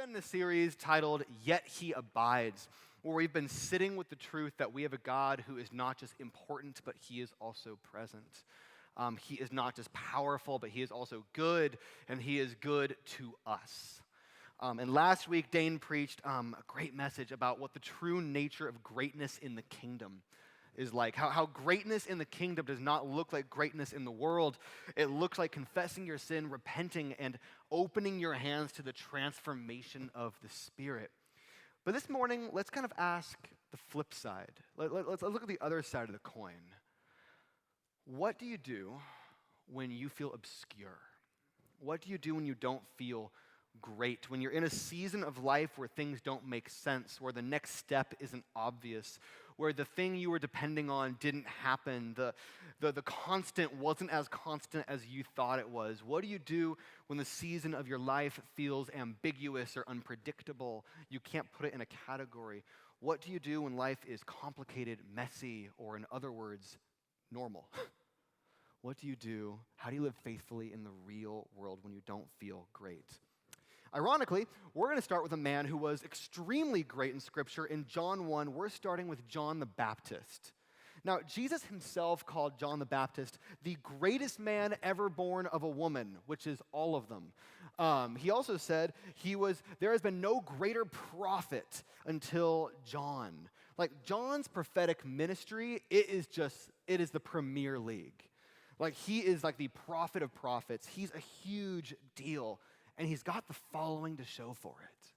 begun this series titled, Yet He Abides, where we've been sitting with the truth that we have a God who is not just important, but He is also present. He is not just powerful, but He is also good, and He is good to us. And last week, Dane preached a great message about what the true nature of greatness in the kingdom is like. How greatness in the kingdom does not look like greatness in the world. It looks like confessing your sin, repenting, and opening your hands to the transformation of the Spirit. But this morning, let's kind of ask the flip side. Let's look at the other side of the coin. What do you do when you feel obscure? What do you do when you don't feel great? When you're in a season of life where things don't make sense, where the next step isn't obvious, where the thing you were depending on didn't happen, the constant wasn't as constant as you thought it was. What do you do when the season of your life feels ambiguous or unpredictable? You can't put it in a category. What do you do when life is complicated, messy, or in other words, normal? What do you do? How do you live faithfully in the real world when you don't feel great? Ironically, we're going to start with a man who was extremely great in Scripture. In John 1, we're starting with John the Baptist. Now, Jesus himself called John the Baptist the greatest man ever born of a woman, which is all of them. He also said there has been no greater prophet until John. Like John's prophetic ministry, it is the Premier League. Like he is like the prophet of prophets. He's a huge deal. And he's got the following to show for it.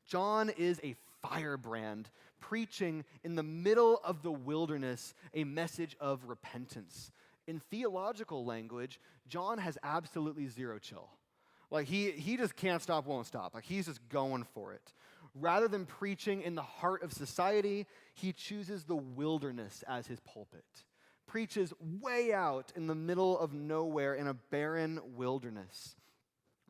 John is a firebrand preaching in the middle of the wilderness a message of repentance. In theological language, John has absolutely zero chill. Like he just can't stop, won't stop. Like he's just going for it. Rather than preaching in the heart of society, he chooses the wilderness as his pulpit. Preaches way out in the middle of nowhere in a barren wilderness.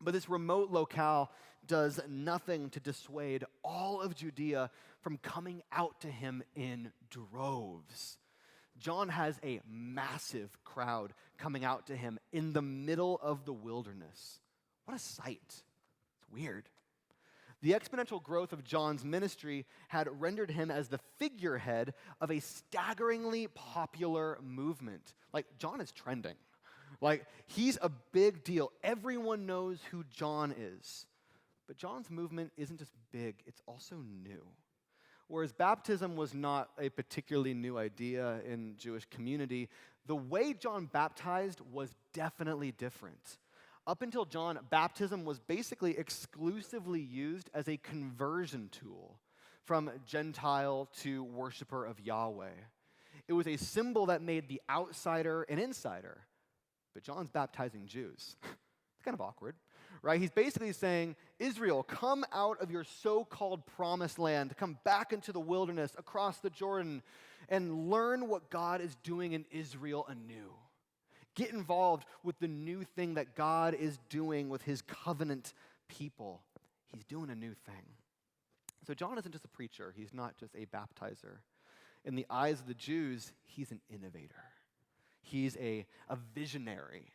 But this remote locale does nothing to dissuade all of Judea from coming out to him in droves. John has a massive crowd coming out to him in the middle of the wilderness. What a sight. It's weird. The exponential growth of John's ministry had rendered him as the figurehead of a staggeringly popular movement. Like, John is trending. Like, he's a big deal. Everyone knows who John is. But John's movement isn't just big, it's also new. Whereas baptism was not a particularly new idea in Jewish community, the way John baptized was definitely different. Up until John, baptism was basically exclusively used as a conversion tool from Gentile to worshiper of Yahweh. It was a symbol that made the outsider an insider. But John's baptizing Jews. It's kind of awkward, right? He's basically saying, Israel, come out of your so-called promised land, come back into the wilderness across the Jordan, and learn what God is doing in Israel anew. Get involved with the new thing that God is doing with his covenant people. He's doing a new thing. So John isn't just a preacher. He's not just a baptizer. In the eyes of the Jews, he's an innovator. He's a visionary.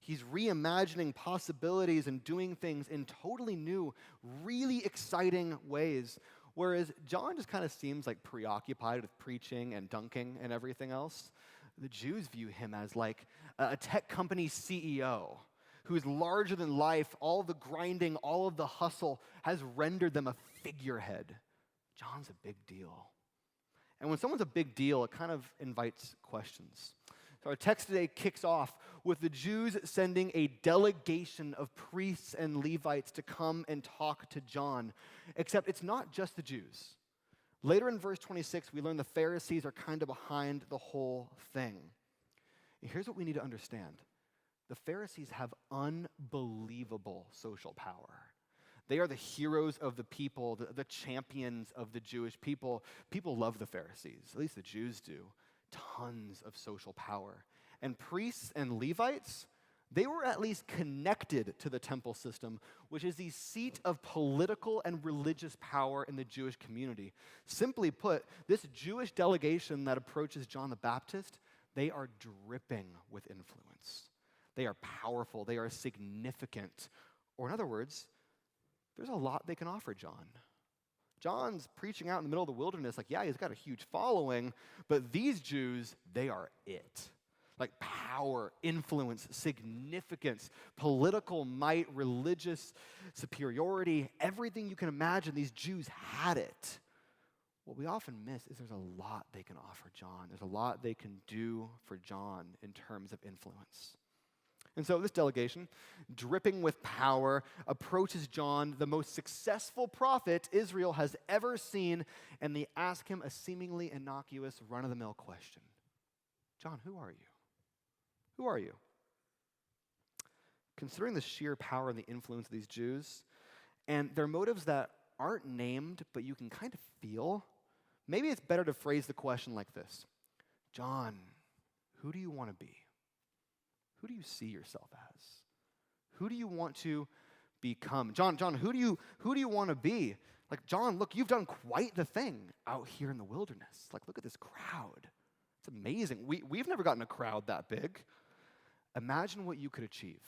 He's reimagining possibilities and doing things in totally new, really exciting ways. Whereas John just kind of seems like preoccupied with preaching and dunking and everything else. The Jews view him as like a tech company CEO who's larger than life. All the grinding, all of the hustle has rendered them a figurehead. John's a big deal. And when someone's a big deal, it kind of invites questions. So our text today kicks off with the Jews sending a delegation of priests and Levites to come and talk to John. Except it's not just the Jews. Later in verse 26, we learn the Pharisees are kind of behind the whole thing. And here's what we need to understand. The Pharisees have unbelievable social power. They are the heroes of the people, the champions of the Jewish people. People love the Pharisees, at least the Jews do. Tons of social power. And priests and Levites, they were at least connected to the temple system, which is the seat of political and religious power in the Jewish community. Simply put, this Jewish delegation that approaches John the Baptist, they are dripping with influence. They are powerful. They are significant. Or in other words, there's a lot they can offer John. John's preaching out in the middle of the wilderness, like, yeah, he's got a huge following, but these Jews, they are it. Like power, influence, significance, political might, religious superiority, everything you can imagine, these Jews had it. What we often miss is there's a lot they can offer John. There's a lot they can do for John in terms of influence. And so this delegation, dripping with power, approaches John, the most successful prophet Israel has ever seen, and they ask him a seemingly innocuous, run-of-the-mill question. John, who are you? Who are you? Considering the sheer power and the influence of these Jews, and their motives that aren't named, but you can kind of feel, maybe it's better to phrase the question like this. John, who do you want to be? Who do you see yourself as? Who do you want to become? John, who do you want to be? Like, John, look, you've done quite the thing out here in the wilderness. Like, look at this crowd. It's amazing. We've never gotten a crowd that big. Imagine what you could achieve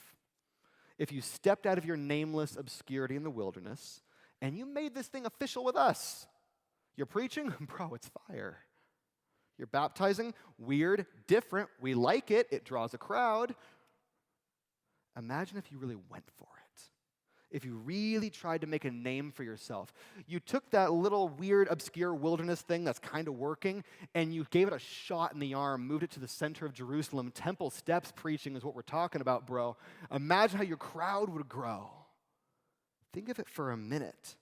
if you stepped out of your nameless obscurity in the wilderness and you made this thing official with us. You're preaching? Bro, it's fire. You're baptizing? Weird, different. We like it. It draws a crowd. Imagine if you really went for it. If you really tried to make a name for yourself. You took that little weird, obscure wilderness thing that's kind of working, and you gave it a shot in the arm, moved it to the center of Jerusalem. Temple steps preaching is what we're talking about, bro. Imagine how your crowd would grow. Think of it for a minute.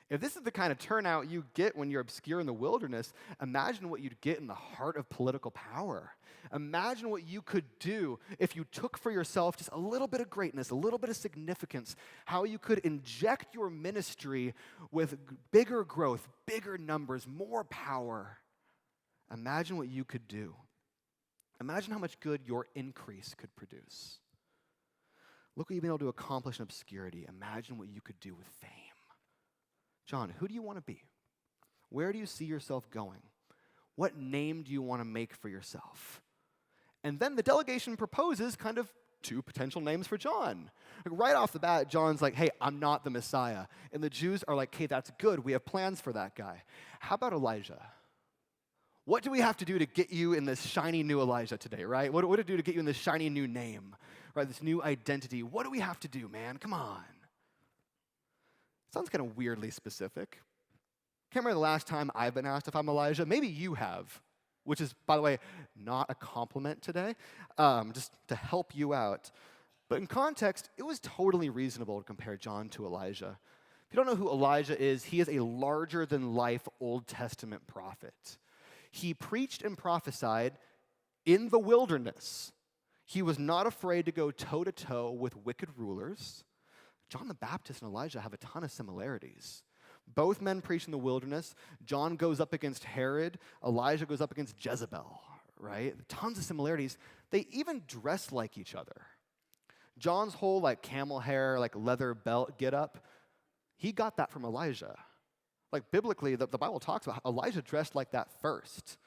If this is the kind of turnout you get when you're obscure in the wilderness, imagine what you'd get in the heart of political power. Imagine what you could do if you took for yourself just a little bit of greatness, a little bit of significance, how you could inject your ministry with bigger growth, bigger numbers, more power. Imagine what you could do. Imagine how much good your increase could produce. Look what you've been able to accomplish in obscurity. Imagine what you could do with fame. John, who do you want to be? Where do you see yourself going? What name do you want to make for yourself? And then the delegation proposes kind of two potential names for John. Like right off the bat, John's like, hey, I'm not the Messiah. And the Jews are like, hey, that's good. We have plans for that guy. How about Elijah? What do we have to do to get you in this shiny new Elijah today, right? What do we do to get you in this shiny new name, right? This new identity. What do we have to do, man? Come on. Sounds kind of weirdly specific. Can't remember the last time I've been asked if I'm Elijah. Maybe you have, which is, by the way, not a compliment today, just to help you out. But in context, it was totally reasonable to compare John to Elijah. If you don't know who Elijah is, he is a larger-than-life Old Testament prophet. He preached and prophesied in the wilderness. He was not afraid to go toe-to-toe with wicked rulers. John the Baptist and Elijah have a ton of similarities. Both men preach in the wilderness. John goes up against Herod. Elijah goes up against Jezebel, right? Tons of similarities. They even dress like each other. John's whole like camel hair, like leather belt get up, he got that from Elijah. Like biblically, the Bible talks about how Elijah dressed like that first.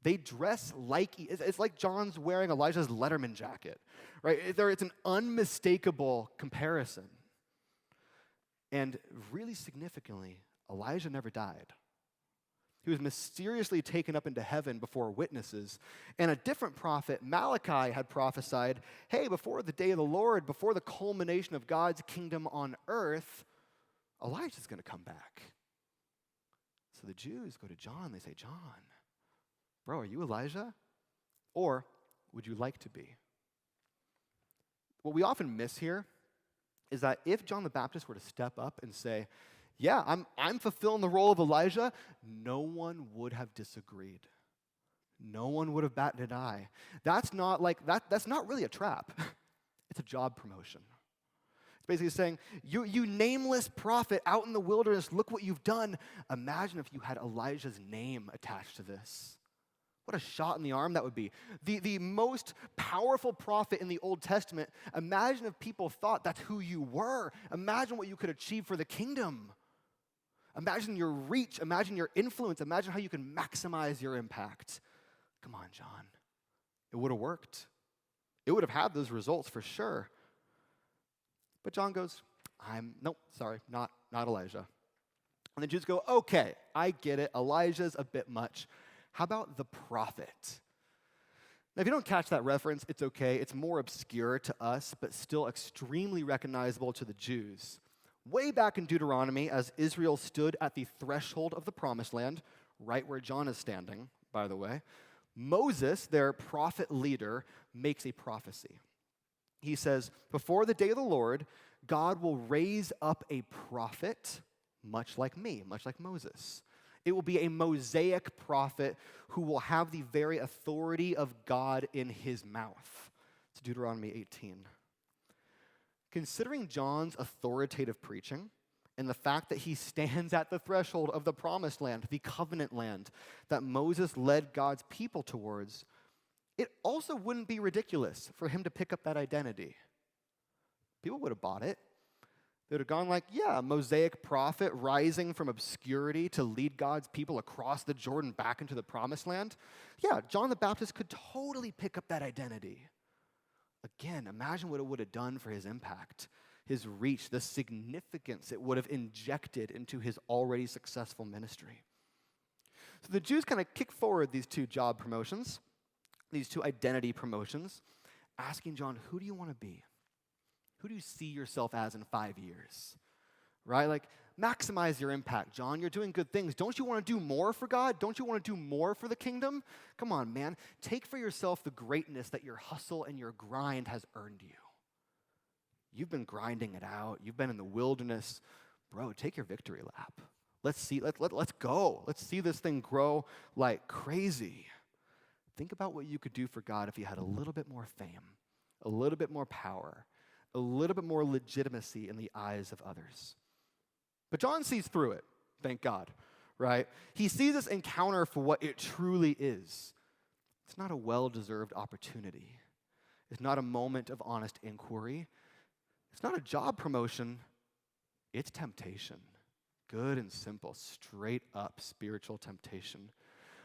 They dress like, it's like John's wearing Elijah's Letterman jacket, right? It's an unmistakable comparison. And really significantly, Elijah never died. He was mysteriously taken up into heaven before witnesses. And a different prophet, Malachi, had prophesied, hey, before the day of the Lord, before the culmination of God's kingdom on earth, Elijah's going to come back. So the Jews go to John. They say, John, bro, are you Elijah? Or would you like to be? What we often miss here is that if John the Baptist were to step up and say, yeah, I'm fulfilling the role of Elijah, no one would have disagreed. No one would have batted an eye. That's not really a trap. It's a job promotion. It's basically saying, you nameless prophet out in the wilderness, look what you've done. Imagine if you had Elijah's name attached to this. What a shot in the arm that would be. The most powerful prophet in the Old Testament, imagine if people thought that's who you were. Imagine what you could achieve for the kingdom. Imagine your reach, imagine your influence, imagine how you can maximize your impact. Come on, John. It would have worked. It would have had those results for sure. But John goes, Nope, sorry, not Elijah. And the Jews go, okay, I get it. Elijah's a bit much. How about the prophet? Now, if you don't catch that reference, it's okay. It's more obscure to us, but still extremely recognizable to the Jews. Way back in Deuteronomy, as Israel stood at the threshold of the promised land, right where John is standing, by the way, Moses, their prophet leader, makes a prophecy. He says, before the day of the Lord, God will raise up a prophet, much like me, much like Moses. It will be a Mosaic prophet who will have the very authority of God in his mouth. It's Deuteronomy 18. Considering John's authoritative preaching and the fact that he stands at the threshold of the promised land, the covenant land that Moses led God's people towards, it also wouldn't be ridiculous for him to pick up that identity. People would have bought it. They would have gone like, yeah, Mosaic prophet rising from obscurity to lead God's people across the Jordan back into the promised land. Yeah, John the Baptist could totally pick up that identity. Again, imagine what it would have done for his impact, his reach, the significance it would have injected into his already successful ministry. So the Jews kind of kick forward these two job promotions, these two identity promotions, asking John, who do you want to be? Who do you see yourself as in 5 years? Right? Like, maximize your impact, John. You're doing good things. Don't you want to do more for God? Don't you want to do more for the kingdom? Come on, man. Take for yourself the greatness that your hustle and your grind has earned you. You've been grinding it out. You've been in the wilderness. Bro, take your victory lap. Let's go. Let's see this thing grow like crazy. Think about what you could do for God if you had a little bit more fame, a little bit more power, a little bit more legitimacy in the eyes of others. But John sees through it, thank God, right? He sees this encounter for what it truly is. It's not a well-deserved opportunity. It's not a moment of honest inquiry. It's not a job promotion. It's temptation. Good and simple, straight up spiritual temptation.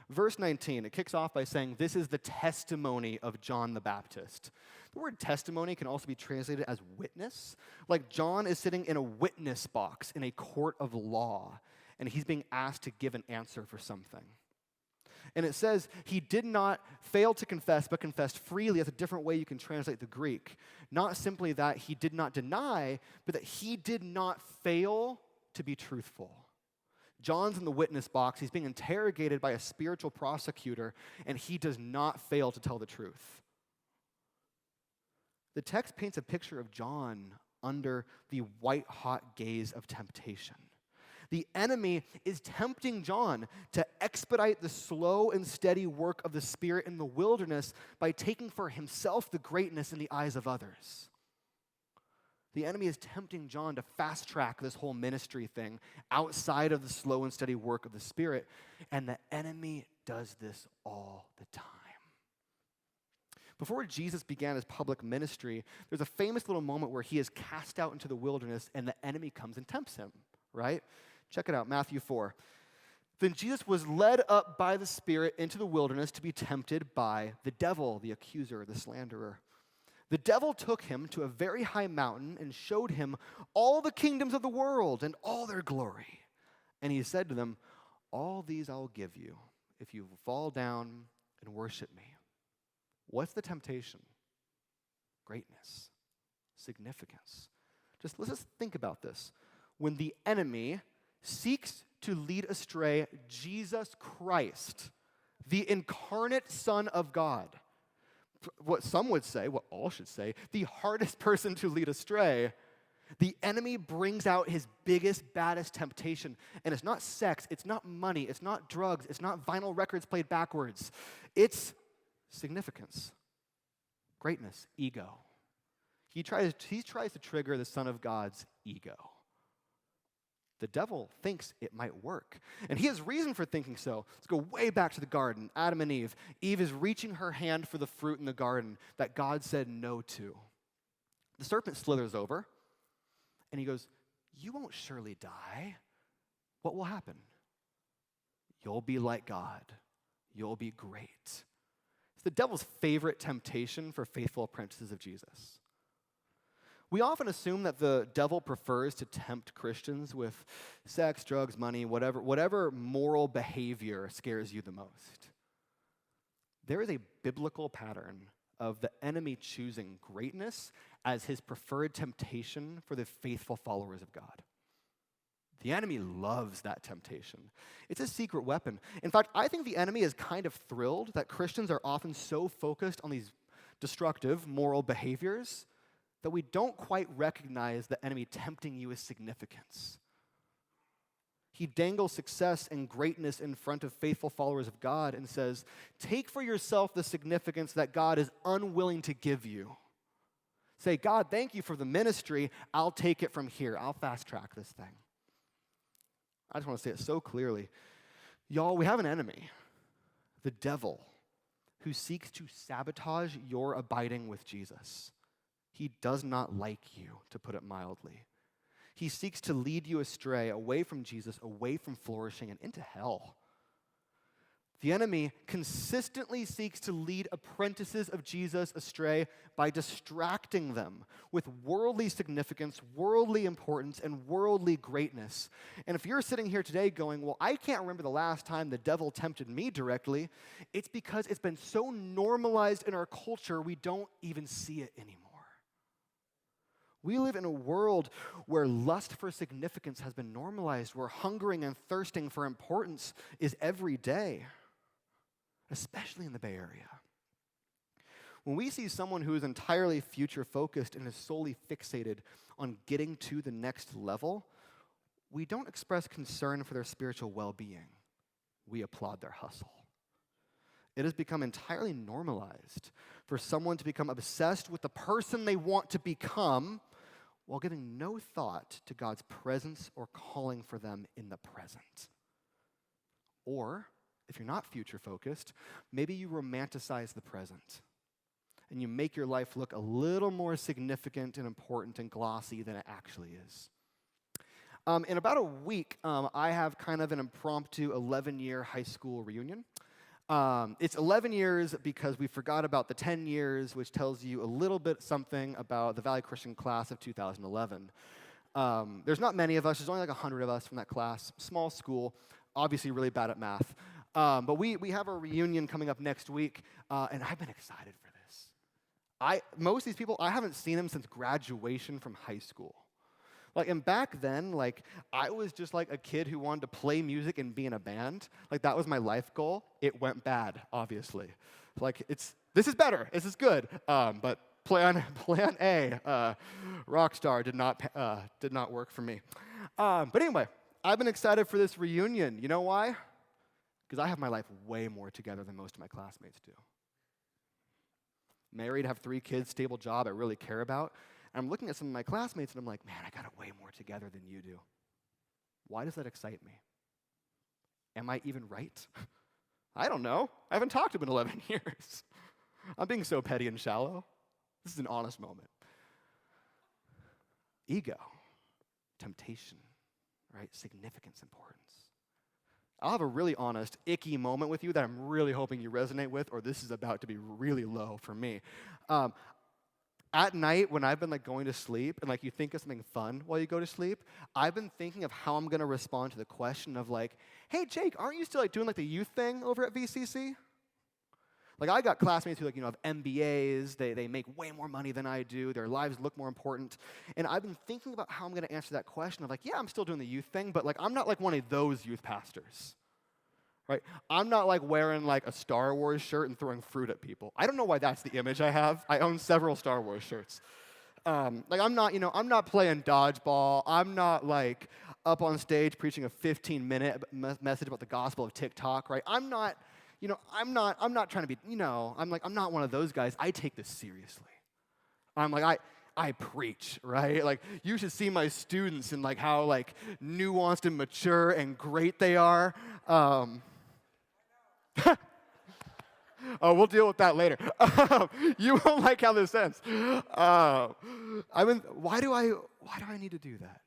Verse 19, it kicks off by saying, this is the testimony of John the Baptist. The word testimony can also be translated as witness. Like John is sitting in a witness box in a court of law, and he's being asked to give an answer for something. And it says he did not fail to confess, but confessed freely. That's a different way you can translate the Greek. Not simply that he did not deny, but that he did not fail to be truthful. John's in the witness box. He's being interrogated by a spiritual prosecutor, and he does not fail to tell the truth. The text paints a picture of John under the white-hot gaze of temptation. The enemy is tempting John to expedite the slow and steady work of the Spirit in the wilderness by taking for himself the greatness in the eyes of others. The enemy is tempting John to fast-track this whole ministry thing outside of the slow and steady work of the Spirit, and the enemy does this all the time. Before Jesus began his public ministry, there's a famous little moment where he is cast out into the wilderness and the enemy comes and tempts him, right? Check it out, Matthew 4. Then Jesus was led up by the Spirit into the wilderness to be tempted by the devil, the accuser, the slanderer. The devil took him to a very high mountain and showed him all the kingdoms of the world and all their glory. And he said to them, all these I will give you if you fall down and worship me. What's the temptation? Greatness, significance. Let's just think about this. When the enemy seeks to lead astray Jesus Christ, the incarnate Son of God, what some would say, what all should say, the hardest person to lead astray, the enemy brings out his biggest, baddest temptation. And it's not sex, it's not money, it's not drugs, it's not vinyl records played backwards. It's significance, greatness, ego. He tries to trigger the Son of God's ego. The devil thinks it might work. And he has reason for thinking so. Let's go way back to the garden, Adam and Eve. Eve is reaching her hand for the fruit in the garden that God said no to. The serpent slithers over, and he goes, you won't surely die. What will happen? You'll be like God. You'll be great. It's the devil's favorite temptation for faithful apprentices of Jesus. We often assume that the devil prefers to tempt Christians with sex, drugs, money, whatever moral behavior scares you the most. There is a biblical pattern of the enemy choosing greatness as his preferred temptation for the faithful followers of God. The enemy loves that temptation. It's a secret weapon. In fact, I think the enemy is kind of thrilled that Christians are often so focused on these destructive moral behaviors that we don't quite recognize the enemy tempting you with significance. He dangles success and greatness in front of faithful followers of God and says, take for yourself the significance that God is unwilling to give you. Say, God, thank you for the ministry. I'll take it from here. I'll fast track this thing. I just want to say it so clearly. Y'all, we have an enemy, the devil, who seeks to sabotage your abiding with Jesus. He does not like you, to put it mildly. He seeks to lead you astray, away from Jesus, away from flourishing, and into hell. The enemy consistently seeks to lead apprentices of Jesus astray by distracting them with worldly significance, worldly importance, and worldly greatness. And if you're sitting here today going, well, I can't remember the last time the devil tempted me directly, it's because it's been so normalized in our culture, we don't even see it anymore. We live in a world where lust for significance has been normalized, where hungering and thirsting for importance is every day, especially in the Bay Area. When we see someone who is entirely future-focused and is solely fixated on getting to the next level, we don't express concern for their spiritual well-being. We applaud their hustle. It has become entirely normalized for someone to become obsessed with the person they want to become while giving no thought to God's presence or calling for them in the present. Or, if you're not future-focused, maybe you romanticize the present and you make your life look a little more significant and important and glossy than it actually is. In about a week, I have kind of an impromptu 11-year high school reunion. It's 11 years because we forgot about the 10 years, which tells you a little bit something about the Valley Christian class of 2011. There's not many of us. There's only like 100 of us from that class. Small school, obviously really bad at math. But we have a reunion coming up next week, and I've been excited for this. Most of these people, I haven't seen them since graduation from high school. And back then, I was just like a kid who wanted to play music and be in a band. That was my life goal. It went bad, obviously. This is better. This is good. But plan A, rock star, did not work for me. But anyway, I've been excited for this reunion. You know why? Because I have my life way more together than most of my classmates do. Married, have 3 kids, stable job I really care about. And I'm looking at some of my classmates, and I'm like, man, I got it way more together than you do. Why does that excite me? Am I even right? I don't know. I haven't talked to him in 11 years. I'm being so petty and shallow. This is an honest moment. Ego, temptation, right? Significance, importance. I'll have a really honest, icky moment with you that I'm really hoping you resonate with, or this is about to be really low for me. At night, when I've been going to sleep, and you think of something fun while you go to sleep, I've been thinking of how I'm going to respond to the question of hey, Jake, aren't you still doing the youth thing over at VCC? I got classmates who have MBAs, they make way more money than I do, their lives look more important, and I've been thinking about how I'm going to answer that question of yeah, I'm still doing the youth thing, but I'm not one of those youth pastors. Right? I'm not wearing a Star Wars shirt and throwing fruit at people. I don't know why that's the image I have. I own several Star Wars shirts. I'm not playing dodgeball. I'm not up on stage preaching a 15-minute message about the gospel of TikTok, right? I'm not trying to be, I'm not one of those guys. I take this seriously. I preach, right? You should see my students and how nuanced and mature and great they are. Oh, we'll deal with that later. You won't like how this ends. Why do I need to do that?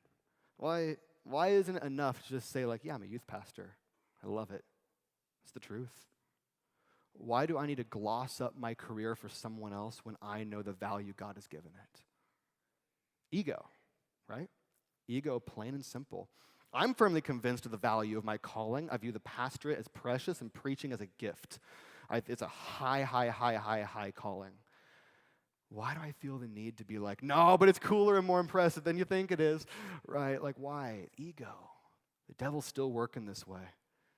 Why isn't it enough to just say yeah, I'm a youth pastor. I love it. It's the truth. Why do I need to gloss up my career for someone else when I know the value God has given it? Ego, right? Ego, plain and simple. I'm firmly convinced of the value of my calling. I view the pastorate as precious and preaching as a gift. It's a high calling. Why do I feel the need to be like, no, but it's cooler and more impressive than you think it is, right? Like, why? Ego. The devil's still working this way.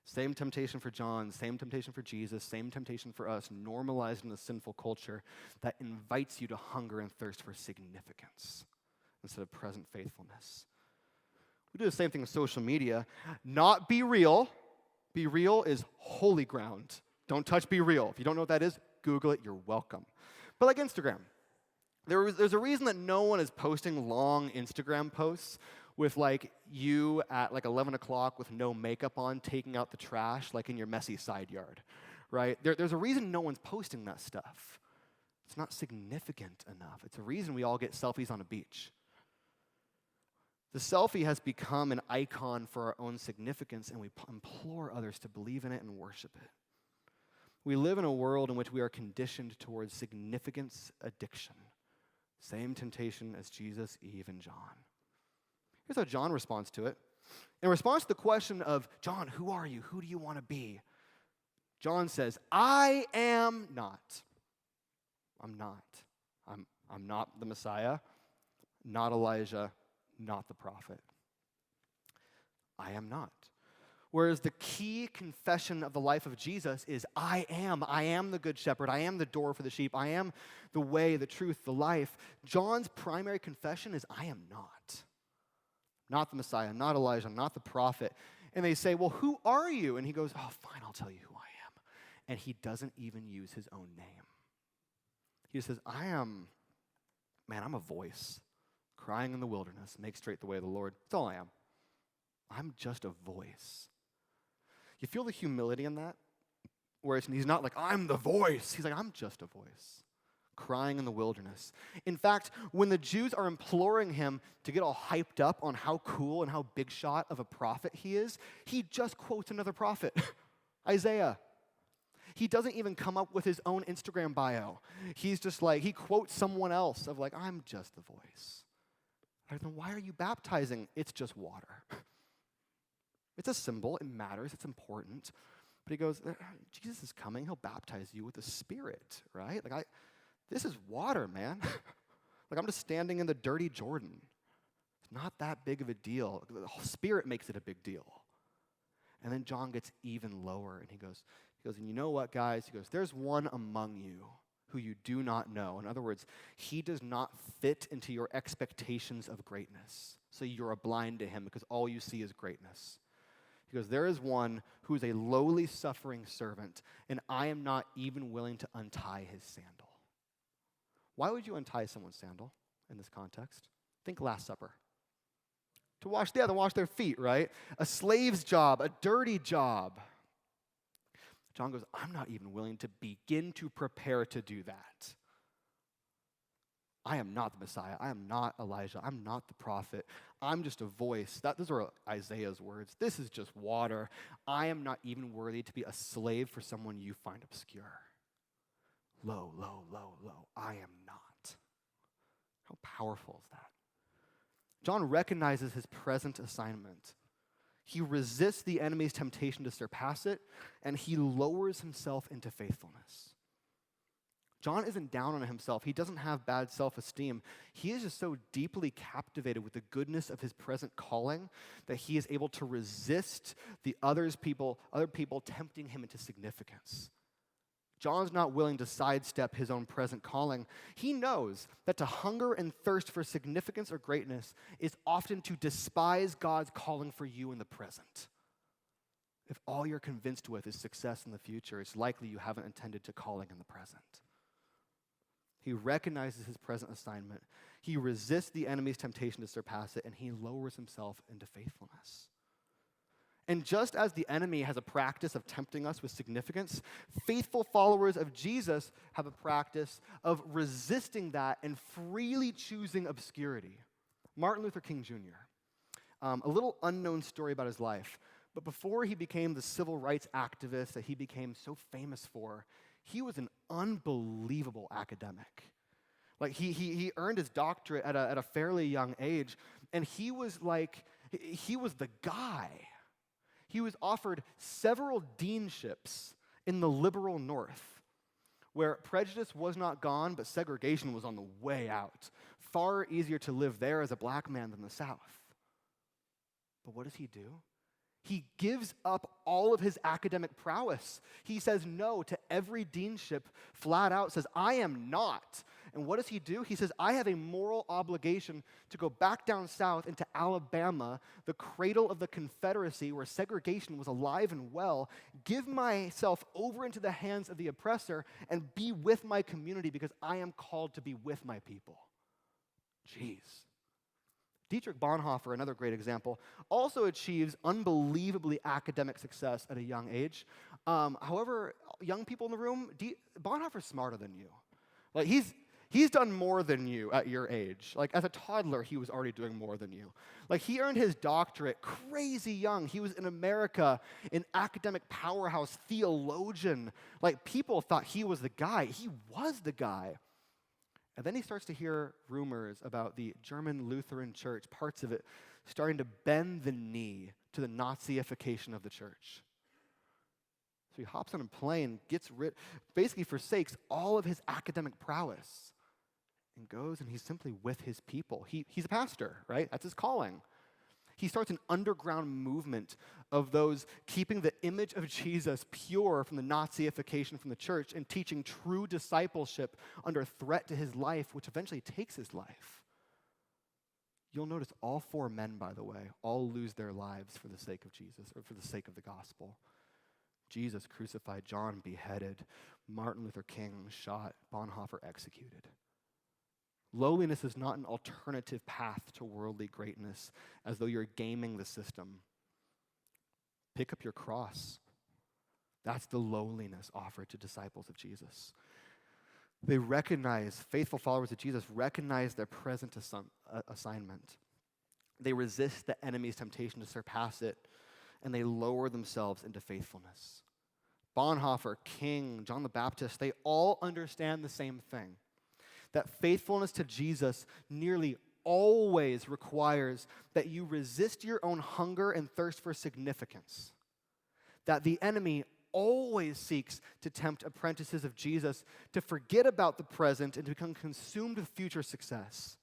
Same temptation for John, same temptation for Jesus, same temptation for us, normalized in a sinful culture that invites you to hunger and thirst for significance instead of present faithfulness. We do the same thing with social media. Not Be Real. Be Real is holy ground. Don't touch Be Real. If you don't know what that is, Google it. You're welcome. But like Instagram, there's a reason that no one is posting long Instagram posts with like you at like 11 o'clock with no makeup on taking out the trash like in your messy side yard, right? There's a reason no one's posting that stuff. It's not significant enough. It's a reason we all get selfies on a beach. The selfie has become an icon for our own significance, and we implore others to believe in it and worship it. We live in a world in which we are conditioned towards significance addiction. Same temptation as Jesus, Eve, and John. Here's how John responds to it. In response to the question of, John, who are you? Who do you want to be? John says, I am not. I'm not. I'm not the Messiah, not Elijah, not the prophet. I am not. Whereas the key confession of the life of Jesus is, I am the good shepherd, I am the door for the sheep, I am the way, the truth, the life. John's primary confession is, I am not. Not the Messiah, not Elijah, not the prophet. And they say, well, who are you? And he goes, oh, fine, I'll tell you who I am. And he doesn't even use his own name. He says, I'm a voice crying in the wilderness, make straight the way of the Lord. That's all I am. I'm just a voice. You feel the humility in that? Where he's not like, I'm the voice. He's like, I'm just a voice, crying in the wilderness. In fact, when the Jews are imploring him to get all hyped up on how cool and how big shot of a prophet he is, he just quotes another prophet, Isaiah. He doesn't even come up with his own Instagram bio. He's just like, he quotes someone else of like, I'm just the voice. Then why are you baptizing? It's just water. It's a symbol. It matters. It's important. But he goes, Jesus is coming. He'll baptize you with the Spirit, right? This is water, man. Like I'm just standing in the dirty Jordan. It's not that big of a deal. The Spirit makes it a big deal. And then John gets even lower, and he goes, and you know what, guys? He goes, there's one among you who you do not know. In other words, he does not fit into your expectations of greatness. So you're blind to him because all you see is greatness. He goes, there is one who is a lowly suffering servant, and I am not even willing to untie his sandal. Why would you untie someone's sandal in this context? Think Last Supper. To wash their feet, right? A slave's job, a dirty job. John goes, I'm not even willing to begin to prepare to do that. I am not the Messiah. I am not Elijah. I'm not the prophet. I'm just a voice. Those are Isaiah's words. This is just water. I am not even worthy to be a slave for someone you find obscure. Low. I am not. How powerful is that? John recognizes his present assignment. He resists the enemy's temptation to surpass it, and he lowers himself into faithfulness. John isn't down on himself. He doesn't have bad self-esteem. He is just so deeply captivated with the goodness of his present calling that he is able to resist the other people tempting him into significance. John's not willing to sidestep his own present calling. He knows that to hunger and thirst for significance or greatness is often to despise God's calling for you in the present. If all you're convinced with is success in the future, it's likely you haven't intended to calling in the present. He recognizes his present assignment. He resists the enemy's temptation to surpass it, and he lowers himself into faithfulness. And just as the enemy has a practice of tempting us with significance, faithful followers of Jesus have a practice of resisting that and freely choosing obscurity. Martin Luther King Jr., a little unknown story about his life, but before he became the civil rights activist that he became so famous for, he was an unbelievable academic. Like he earned his doctorate at a fairly young age, and he was the guy. He was offered several deanships in the liberal North, where prejudice was not gone, but segregation was on the way out. Far easier to live there as a black man than the South. But what does he do? He gives up all of his academic prowess. He says no to every deanship, flat out says, I am not. And what does he do? He says, I have a moral obligation to go back down south into Alabama, the cradle of the Confederacy where segregation was alive and well, give myself over into the hands of the oppressor and be with my community because I am called to be with my people. Jeez. Dietrich Bonhoeffer, another great example, also achieves unbelievably academic success at a young age. However, young people in the room, Bonhoeffer's smarter than you. Like he's done more than you at your age. Like as a toddler, he was already doing more than you. Like he earned his doctorate crazy young. He was in America, an academic powerhouse theologian. Like people thought he was the guy. He was the guy. And then he starts to hear rumors about the German Lutheran church, parts of it, starting to bend the knee to the Naziification of the church. So he hops on a plane, basically forsakes all of his academic prowess, and goes and he's simply with his people. He's a pastor, right? That's his calling. He starts an underground movement of those keeping the image of Jesus pure from the Naziification from the church and teaching true discipleship under threat to his life, which eventually takes his life. You'll notice all four men, by the way, all lose their lives for the sake of Jesus or for the sake of the gospel. Jesus crucified, John beheaded, Martin Luther King shot, Bonhoeffer executed. Lowliness is not an alternative path to worldly greatness, as though you're gaming the system. Pick up your cross. That's the lowliness offered to disciples of Jesus. They recognize, faithful followers of Jesus recognize their present assignment. They resist the enemy's temptation to surpass it, and they lower themselves into faithfulness. Bonhoeffer, King, John the Baptist, they all understand the same thing. That faithfulness to Jesus nearly always requires that you resist your own hunger and thirst for significance. That the enemy always seeks to tempt apprentices of Jesus to forget about the present and to become consumed with future success.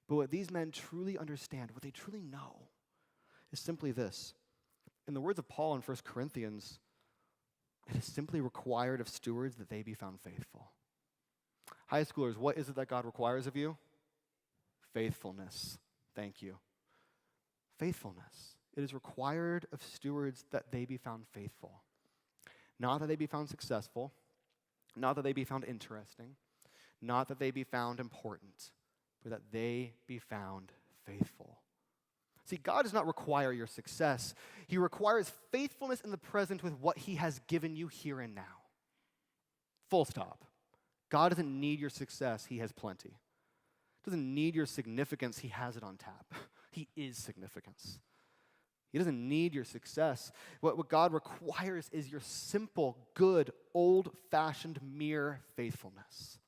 But what these men truly understand, what they truly know, is simply this. In the words of Paul in 1 Corinthians, it is simply required of stewards that they be found faithful. High schoolers, what is it that God requires of you? Faithfulness. Thank you. Faithfulness. It is required of stewards that they be found faithful. Not that they be found successful, not that they be found interesting, not that they be found important, but that they be found faithful. See, God does not require your success. He requires faithfulness in the present with what he has given you here and now. Full stop. God doesn't need your success, he has plenty. Doesn't need your significance, he has it on tap. He is significance. He doesn't need your success. What God requires is your simple, good, old-fashioned mere faithfulness.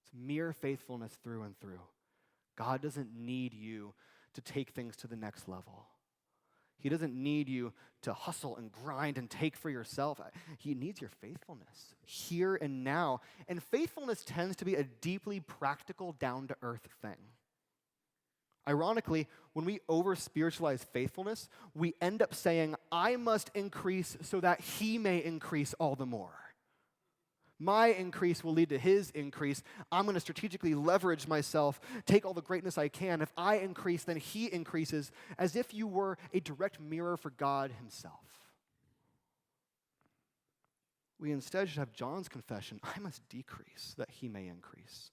It's mere faithfulness through and through. God doesn't need you to take things to the next level. He doesn't need you to hustle and grind and take for yourself. He needs your faithfulness here and now. And faithfulness tends to be a deeply practical, down-to-earth thing. Ironically, when we over-spiritualize faithfulness, we end up saying, I must increase so that he may increase all the more. My increase will lead to his increase. I'm going to strategically leverage myself, take all the greatness I can. If I increase, then he increases, as if you were a direct mirror for God himself. We instead should have John's confession, I must decrease that he may increase.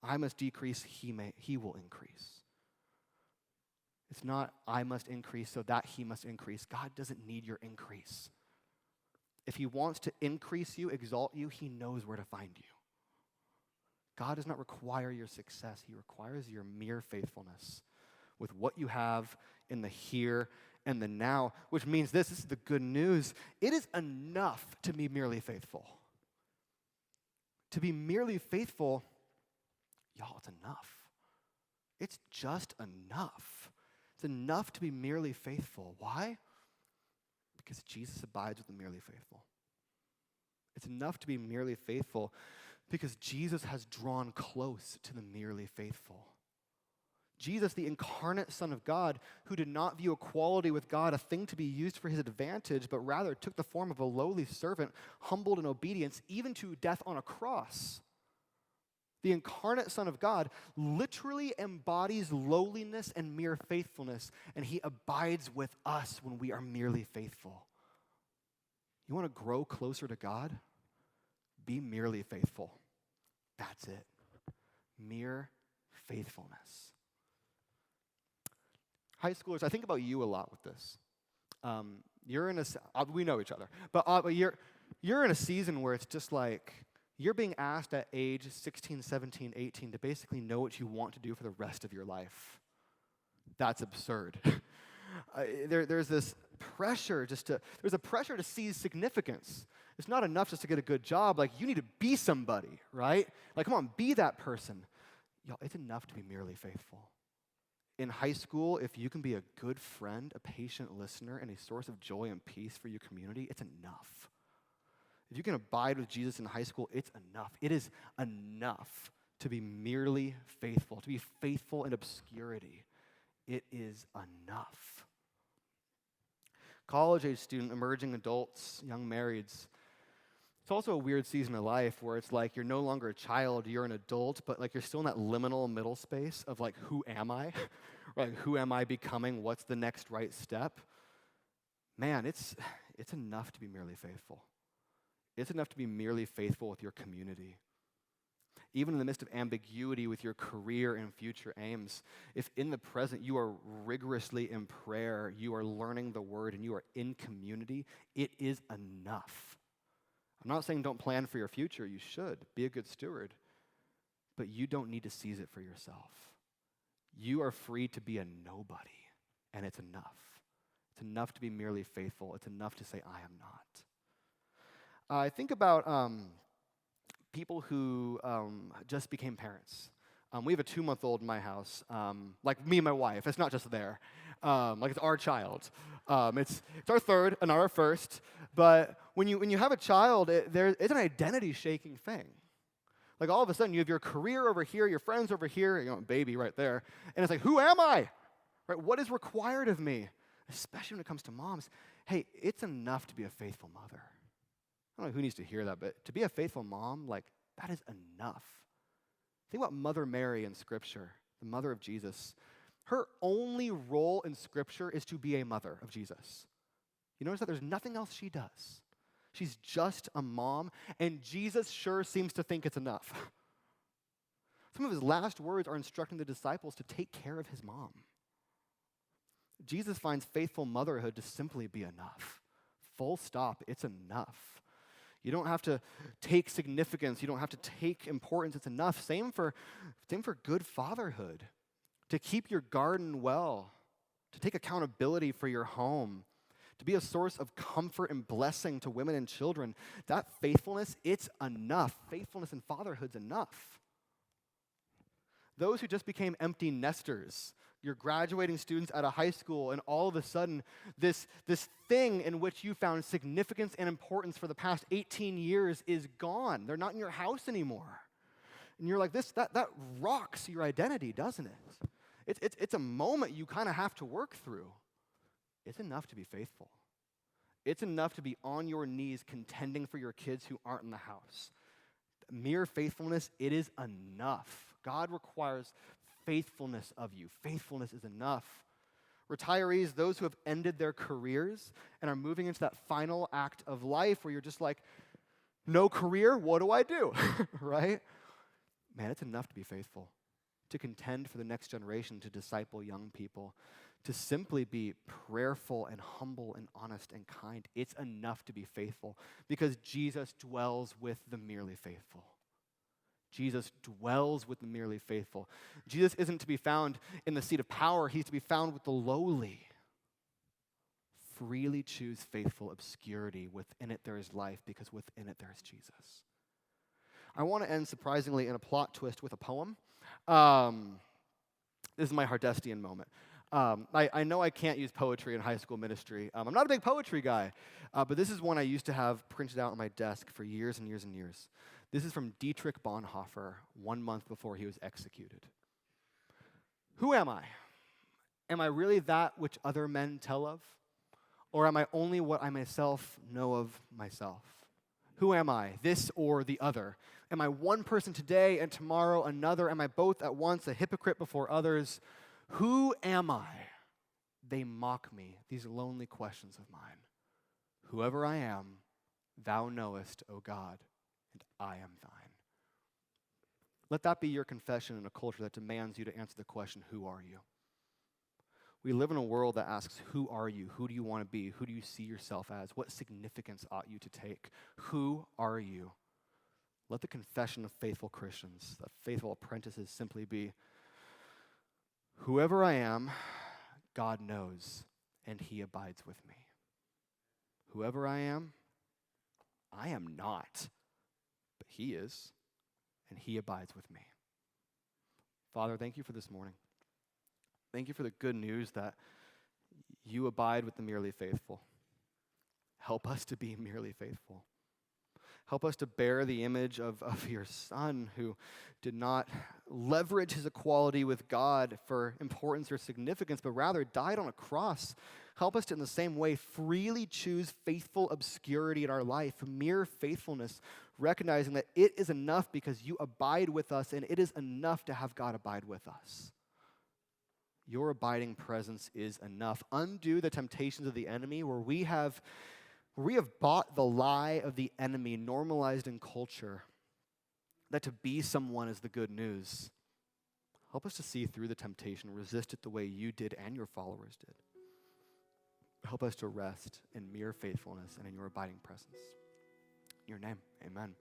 I must decrease, he will increase. It's not I must increase so that he must increase. God doesn't need your increase. If he wants to increase you, exalt you, he knows where to find you. God does not require your success. He requires your mere faithfulness with what you have in the here and the now, which means this is the good news. It is enough to be merely faithful. To be merely faithful Y'all, it's enough. It's just enough. It's enough to be merely faithful. Why? Because Jesus abides with the merely faithful. It's enough to be merely faithful because Jesus has drawn close to the merely faithful. Jesus, the incarnate Son of God, who did not view equality with God a thing to be used for his advantage, but rather took the form of a lowly servant, humbled in obedience, even to death on a cross. The incarnate Son of God literally embodies lowliness and mere faithfulness, and he abides with us when we are merely faithful. You want to grow closer to God? Be merely faithful. That's it. Mere faithfulness. High schoolers, I think about you a lot with this. You're in we know each other, but you're in a season where it's just like, you're being asked at age 16, 17, 18 to basically know what you want to do for the rest of your life. That's absurd. There's this pressure there's a pressure to seize significance. It's not enough just to get a good job. Like, you need to be somebody, right? Like, come on, be that person. Y'all, it's enough to be merely faithful. In high school, if you can be a good friend, a patient listener, and a source of joy and peace for your community, it's enough. If you can abide with Jesus in high school, it's enough. It is enough to be merely faithful, to be faithful in obscurity. It is enough. College-age student, emerging adults, young marrieds, it's also a weird season of life where it's like you're no longer a child, you're an adult, but like you're still in that liminal middle space of like, who am I? Right? Who am I becoming? What's the next right step? Man, it's enough to be merely faithful. It's enough to be merely faithful with your community. Even in the midst of ambiguity with your career and future aims, if in the present you are rigorously in prayer, you are learning the word, and you are in community, it is enough. I'm not saying don't plan for your future. You should. Be a good steward. But you don't need to seize it for yourself. You are free to be a nobody, and it's enough. It's enough to be merely faithful. It's enough to say, I am not. I think about people who just became parents. We have a 2-month-old in my house, like me and my wife. It's not just there. Like it's our child. It's our third and not our first. But when you have a child, it's an identity-shaking thing. Like all of a sudden, you have your career over here, your friends over here, baby right there. And it's like, who am I? Right? What is required of me? Especially when it comes to moms. Hey, it's enough to be a faithful mother. I don't know who needs to hear that, but to be a faithful mom, like, that is enough. Think about Mother Mary in Scripture, the mother of Jesus. Her only role in Scripture is to be a mother of Jesus. You notice that there's nothing else she does. She's just a mom, and Jesus sure seems to think it's enough. Some of his last words are instructing the disciples to take care of his mom. Jesus finds faithful motherhood to simply be enough. Full stop, it's enough. You don't have to take significance. You don't have to take importance. It's enough. Same for good fatherhood. To keep your garden well. To take accountability for your home. To be a source of comfort and blessing to women and children. That faithfulness, it's enough. Faithfulness in fatherhood's enough. Those who just became empty nesters, you're graduating students out of high school, and all of a sudden, this thing in which you found significance and importance for the past 18 years is gone. They're not in your house anymore. And you're like, that rocks your identity, doesn't it? It's a moment you kind of have to work through. It's enough to be faithful. It's enough to be on your knees contending for your kids who aren't in the house. Mere faithfulness, it is enough. God requires faithfulness of you. Faithfulness is enough. Retirees, those who have ended their careers and are moving into that final act of life where you're just like, no career, what do I do? Right? Man, it's enough to be faithful, to contend for the next generation, to disciple young people, to simply be prayerful and humble and honest and kind. It's enough to be faithful because Jesus dwells with the merely faithful. Jesus dwells with the merely faithful. Jesus isn't to be found in the seat of power. He's to be found with the lowly. Freely choose faithful obscurity. Within it there is life because within it there is Jesus. I want to end surprisingly in a plot twist with a poem. Um, this is my Hardestian moment. I know I can't use poetry in high school ministry. I'm not a big poetry guy, but this is one I used to have printed out on my desk for years and years and years. This is from Dietrich Bonhoeffer, 1 month before he was executed. Who am I? Am I really that which other men tell of? Or am I only what I myself know of myself? Who am I, this or the other? Am I one person today and tomorrow another? Am I both at once, a hypocrite before others? Who am I? They mock me, these lonely questions of mine. Whoever I am, thou knowest, O God, and I am thine. Let that be your confession in a culture that demands you to answer the question, who are you? We live in a world that asks, who are you? Who do you want to be? Who do you see yourself as? What significance ought you to take? Who are you? Let the confession of faithful Christians, of faithful apprentices, simply be, whoever I am, God knows, and he abides with me. Whoever I am not, but he is, and he abides with me. Father, thank you for this morning. Thank you for the good news that you abide with the merely faithful. Help us to be merely faithful. Help us to bear the image of your Son, who did not leverage his equality with God for importance or significance, but rather died on a cross. Help us to, in the same way, freely choose faithful obscurity in our life, mere faithfulness, recognizing that it is enough because you abide with us, and it is enough to have God abide with us. Your abiding presence is enough. Undo the temptations of the enemy where we have bought the lie of the enemy normalized in culture, that to be someone is the good news. Help us to see through the temptation, resist it the way you did and your followers did. Help us to rest in mere faithfulness and in your abiding presence. In your name, amen.